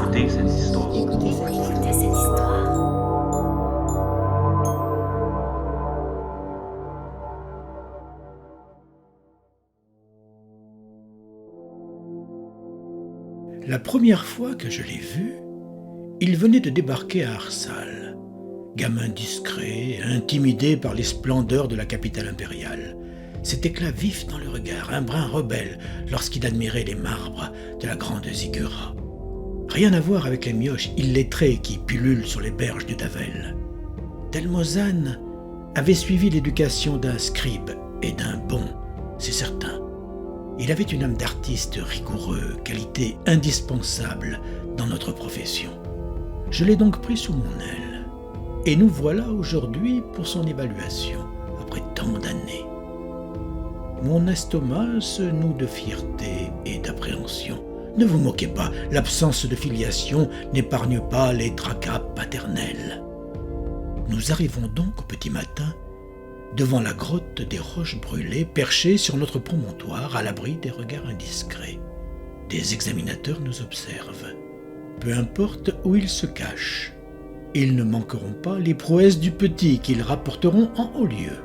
Écoutez cette histoire. Écoutez cette histoire. La première fois que je l'ai vu, il venait de débarquer à Arsal. Gamin discret, intimidé par les splendeurs de la capitale impériale. Cet éclat vif dans le regard, un brin rebelle lorsqu'il admirait les marbres de la grande Zigura. Rien à voir avec les mioches illettrés qui pullulent sur les berges du Davel. Telmozan avait suivi l'éducation d'un scribe et d'un bon, c'est certain. Il avait une âme d'artiste rigoureux, qualité indispensable dans notre profession. Je l'ai donc pris sous mon aile. Et nous voilà aujourd'hui pour son évaluation, après tant d'années. Mon estomac se noue de fierté et d'appréhension. Ne vous moquez pas, l'absence de filiation n'épargne pas les tracas paternels. Nous arrivons donc au petit matin devant la grotte des roches brûlées, perchée sur notre promontoire à l'abri des regards indiscrets. Des examinateurs nous observent. Peu importe où ils se cachent, ils ne manqueront pas les prouesses du petit qu'ils rapporteront en haut lieu.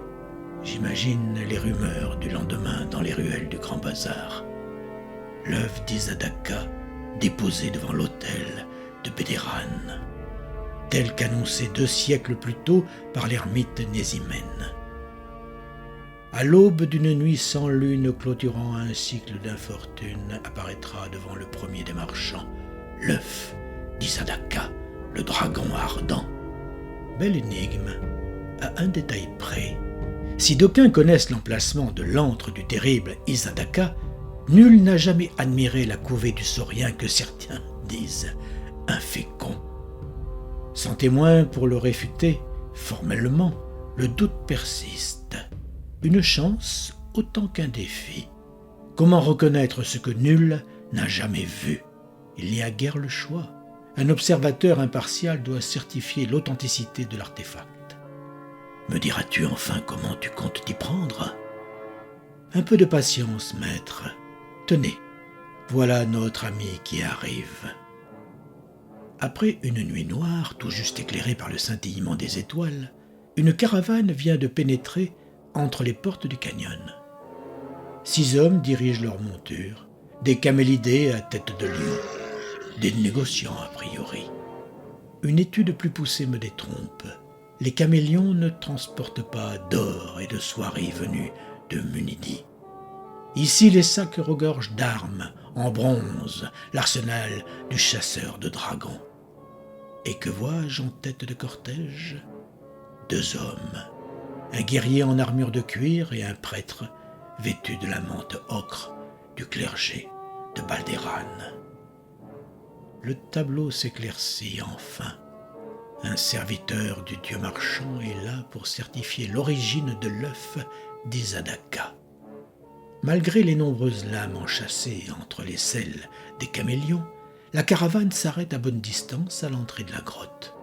J'imagine les rumeurs du lendemain dans les ruelles du Grand Bazar. L'œuf d'Izadaka déposé devant l'autel de Bédéran, tel qu'annoncé 2 siècles plus tôt par l'ermite Nézimène. À l'aube d'une nuit sans lune clôturant un cycle d'infortune, apparaîtra devant le premier des marchands l'œuf d'Izadaka, le dragon ardent. Belle énigme, à un détail près. Si d'aucuns connaissent l'emplacement de l'antre du terrible Izadaka, nul n'a jamais admiré la couvée du saurien que certains disent infécond. Sans témoin pour le réfuter, formellement, le doute persiste. Une chance autant qu'un défi. Comment reconnaître ce que nul n'a jamais vu? Il n'y a guère le choix. Un observateur impartial doit certifier l'authenticité de l'artefact. Me diras-tu enfin comment tu comptes t'y prendre? Un peu de patience, maître. Tenez, voilà notre ami qui arrive. Après une nuit noire, tout juste éclairée par le scintillement des étoiles, une caravane vient de pénétrer entre les portes du canyon. 6 hommes dirigent leur monture, des camélidés à tête de lion, des négociants a priori. Une étude plus poussée me détrompe. Les camélions ne transportent pas d'or et de soieries venues de Munidi. Ici, les sacs regorgent d'armes en bronze, l'arsenal du chasseur de dragons. Et que vois-je en tête de cortège? 2 hommes, un guerrier en armure de cuir et un prêtre vêtu de la mante ocre du clergé de Baldéran. Le tableau s'éclaircit enfin. Un serviteur du dieu marchand est là pour certifier l'origine de l'œuf d'Izadaka. Malgré les nombreuses lames enchâssées entre les selles des camélions, la caravane s'arrête à bonne distance à l'entrée de la grotte.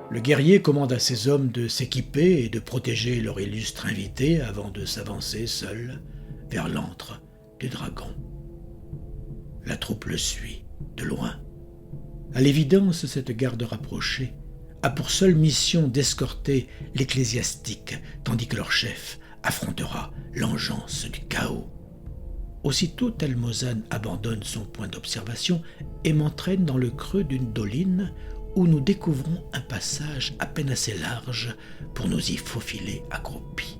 Le guerrier commande à ses hommes de s'équiper et de protéger leur illustre invité avant de s'avancer seul vers l'antre du dragon. La troupe le suit, de loin. À l'évidence, cette garde rapprochée a pour seule mission d'escorter l'ecclésiastique, tandis que leur chef affrontera l'engeance du chaos. Aussitôt, Telmozan abandonne son point d'observation et m'entraîne dans le creux d'une doline où nous découvrons un passage à peine assez large pour nous y faufiler accroupis.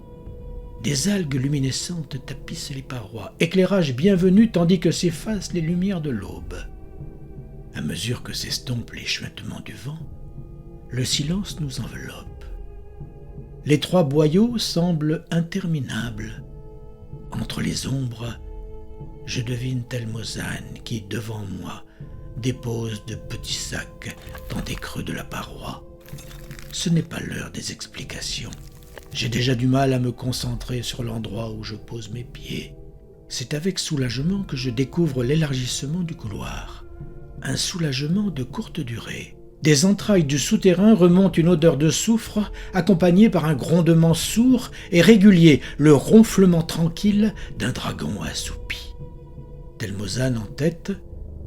Des algues luminescentes tapissent les parois, éclairage bienvenu tandis que s'effacent les lumières de l'aube. À mesure que s'estompe les chuintements du vent, le silence nous enveloppe. Les 3 boyaux semblent interminables. Entre les ombres, je devine Telmozan qui, devant moi, dépose de petits sacs dans des creux de la paroi. Ce n'est pas l'heure des explications. J'ai déjà du mal à me concentrer sur l'endroit où je pose mes pieds. C'est avec soulagement que je découvre l'élargissement du couloir. Un soulagement de courte durée. Des entrailles du souterrain remonte une odeur de soufre accompagnée par un grondement sourd et régulier, le ronflement tranquille d'un dragon assoupi. Telmozan en tête,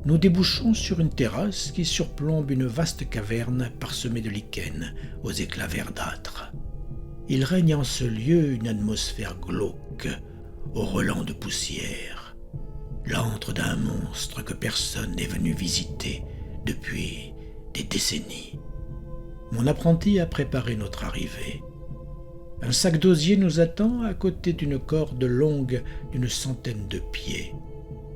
nous débouchons sur une terrasse qui surplombe une vaste caverne parsemée de lichens aux éclats verdâtres. Il règne en ce lieu une atmosphère glauque, au relent de poussière, l'antre d'un monstre que personne n'est venu visiter depuis des décennies. Mon apprenti a préparé notre arrivée. Un sac d'osier nous attend à côté d'une corde longue d'une centaine de pieds.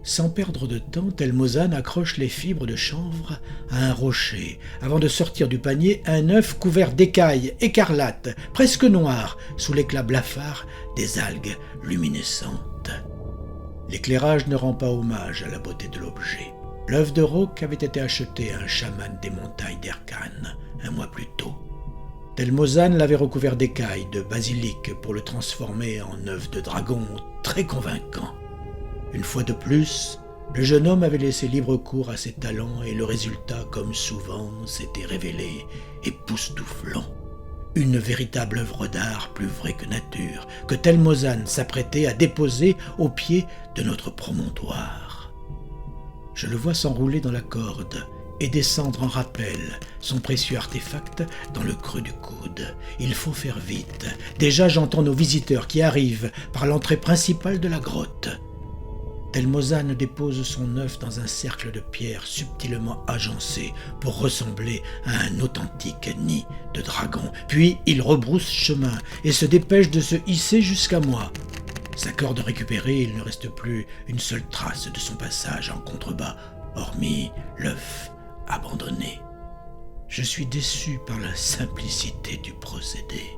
Sans perdre de temps, Telmozan accroche les fibres de chanvre à un rocher, avant de sortir du panier un œuf couvert d'écailles écarlates, presque noires, sous l'éclat blafard des algues luminescentes. L'éclairage ne rend pas hommage à la beauté de l'objet. L'œuf de roc avait été acheté à un chaman des montagnes d'Erkan un mois plus tôt. Telmozan l'avait recouvert d'écailles de basilic pour le transformer en œuf de dragon très convaincant. Une fois de plus, le jeune homme avait laissé libre cours à ses talents et le résultat, comme souvent, s'était révélé époustouflant. Une véritable œuvre d'art plus vraie que nature, que Telmozan s'apprêtait à déposer au pied de notre promontoire. Je le vois s'enrouler dans la corde et descendre en rappel son précieux artefact dans le creux du coude. Il faut faire vite. Déjà j'entends nos visiteurs qui arrivent par l'entrée principale de la grotte. Telmozan dépose son œuf dans un cercle de pierre subtilement agencé pour ressembler à un authentique nid de dragon. Puis il rebrousse chemin et se dépêche de se hisser jusqu'à moi. Sa corde récupérée, il ne reste plus une seule trace de son passage en contrebas, hormis l'œuf abandonné. Je suis déçu par la simplicité du procédé.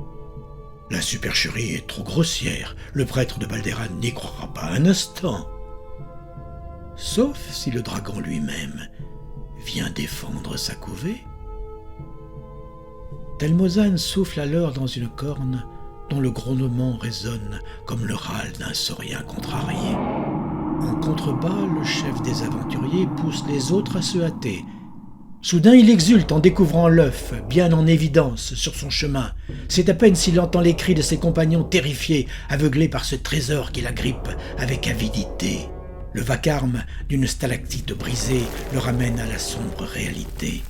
La supercherie est trop grossière. Le prêtre de Balderan n'y croira pas un instant. Sauf si le dragon lui-même vient défendre sa couvée. Telmozan souffle alors dans une corne dont le grondement résonne comme le râle d'un saurien contrarié. En contrebas, le chef des aventuriers pousse les autres à se hâter. Soudain, il exulte en découvrant l'œuf, bien en évidence sur son chemin. C'est à peine s'il entend les cris de ses compagnons terrifiés, aveuglés par ce trésor qui l'agrippe avec avidité. Le vacarme d'une stalactite brisée le ramène à la sombre réalité.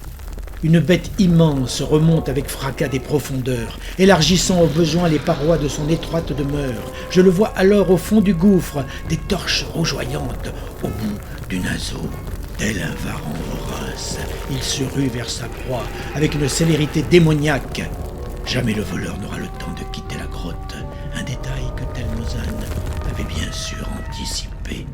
Une bête immense remonte avec fracas des profondeurs, élargissant au besoin les parois de son étroite demeure. Je le vois alors au fond du gouffre, des torches rougeoyantes au bout du naseau. Tel un varan vorace, il se rue vers sa proie avec une célérité démoniaque. Jamais le voleur n'aura le temps de quitter la grotte, un détail que Telmozan avait bien sûr anticipé.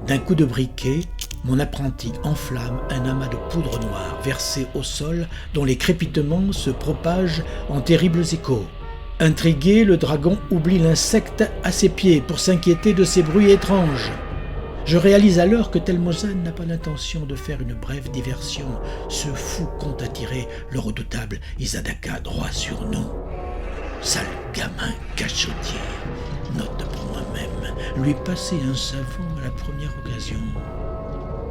D'un coup de briquet, mon apprenti enflamme un amas de poudre noire versé au sol dont les crépitements se propagent en terribles échos. Intrigué, le dragon oublie l'insecte à ses pieds pour s'inquiéter de ces bruits étranges. Je réalise alors que Telmozan n'a pas l'intention de faire une brève diversion. Ce fou compte attirer le redoutable Izadaka droit sur nous. Sale gamin cachotier, note pour moi-même, lui passer un savon à la première occasion.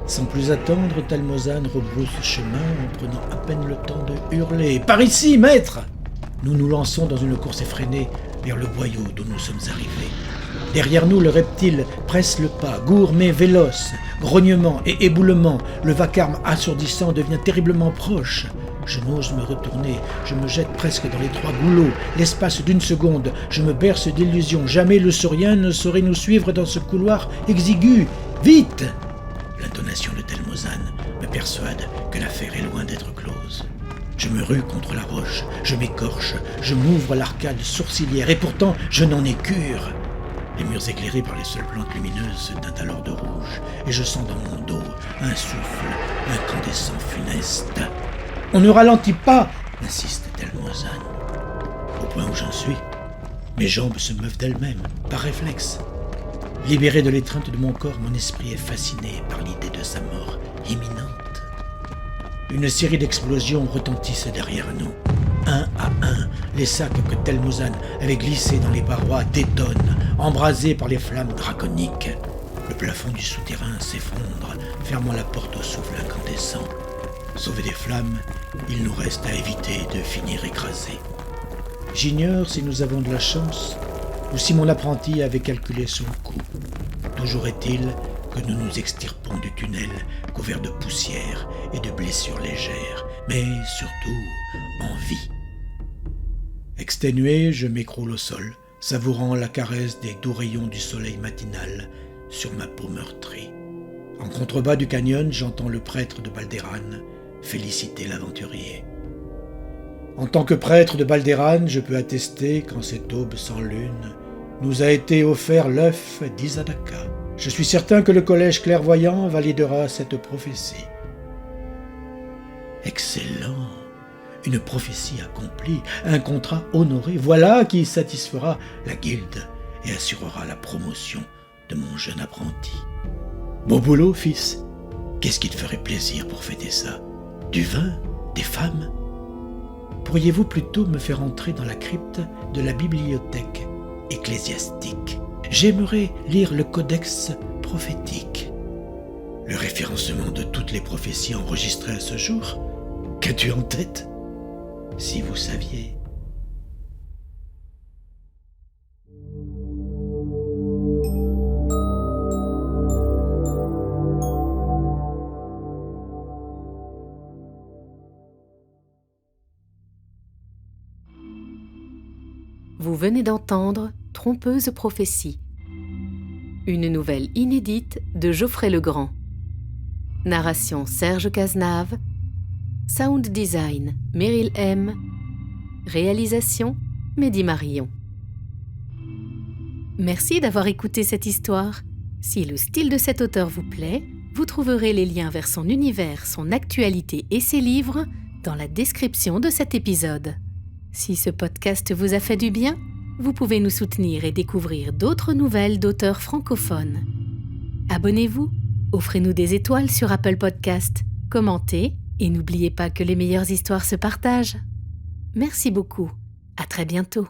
Sans plus attendre, Telmozan rebrousse chemin en prenant à peine le temps de hurler « Par ici, maître !» Nous nous lançons dans une course effrénée vers le boyau d'où nous sommes arrivés. Derrière nous, le reptile presse le pas, gourmet, véloce, grognement et éboulement. Le vacarme assourdissant devient terriblement proche. Je n'ose me retourner, je me jette presque dans l'étroit goulot. L'espace d'une seconde, je me berce d'illusions. Jamais le saurien ne saurait nous suivre dans ce couloir exigu. Vite ! L'intonation de Telmozan me persuade que l'affaire est loin d'être close. Je me rue contre la roche, je m'écorche, je m'ouvre l'arcade sourcilière et pourtant je n'en ai cure. Les murs éclairés par les seules plantes lumineuses se teintent alors de rouge et je sens dans mon dos un souffle incandescent funeste. « On ne ralentit pas !» insiste Telmozan. Au point où j'en suis, mes jambes se meuvent d'elles-mêmes, par réflexe. Libéré de l'étreinte de mon corps, mon esprit est fasciné par l'idée de sa mort imminente. Une série d'explosions retentissent derrière nous. Un à un, les sacs que Telmozan avait glissés dans les parois détonnent, embrasés par les flammes draconiques. Le plafond du souterrain s'effondre, fermant la porte au souffle incandescent. Sauvés des flammes, il nous reste à éviter de finir écrasés. J'ignore si nous avons de la chance ou si mon apprenti avait calculé son coup. Toujours est-il que nous nous extirpons du tunnel couvert de poussière et de blessures légères, mais surtout en vie. Exténué, je m'écroule au sol, savourant la caresse des doux rayons du soleil matinal sur ma peau meurtrie. En contrebas du canyon, j'entends le prêtre de Baldéran féliciter l'aventurier. En tant que prêtre de Baldéran, je peux attester qu'en cette aube sans lune, nous a été offert l'œuf d'Izadaka. Je suis certain que le collège clairvoyant validera cette prophétie. Excellent! Une prophétie accomplie, un contrat honoré, voilà qui satisfera la guilde et assurera la promotion de mon jeune apprenti. Beau boulot, fils. Qu'est-ce qui te ferait plaisir pour fêter ça? Du vin? Des femmes? Pourriez-vous plutôt me faire entrer dans la crypte de la bibliothèque ecclésiastique? J'aimerais lire le codex prophétique. Le référencement de toutes les prophéties enregistrées à ce jour? Qu'as-tu en tête? Si vous saviez. Vous venez d'entendre Trompeuse prophétie, une nouvelle inédite de Geoffrey Legrand. Narration Serge Cazenave, sound design Meryl M, réalisation Mehdi Marion. Merci d'avoir écouté cette histoire. Si le style de cet auteur vous plaît, vous trouverez les liens vers son univers, son actualité et ses livres dans la description de cet épisode. Si ce podcast vous a fait du bien, vous pouvez nous soutenir et découvrir d'autres nouvelles d'auteurs francophones. Abonnez-vous, offrez-nous des étoiles sur Apple Podcast, commentez et n'oubliez pas que les meilleures histoires se partagent. Merci beaucoup, à très bientôt.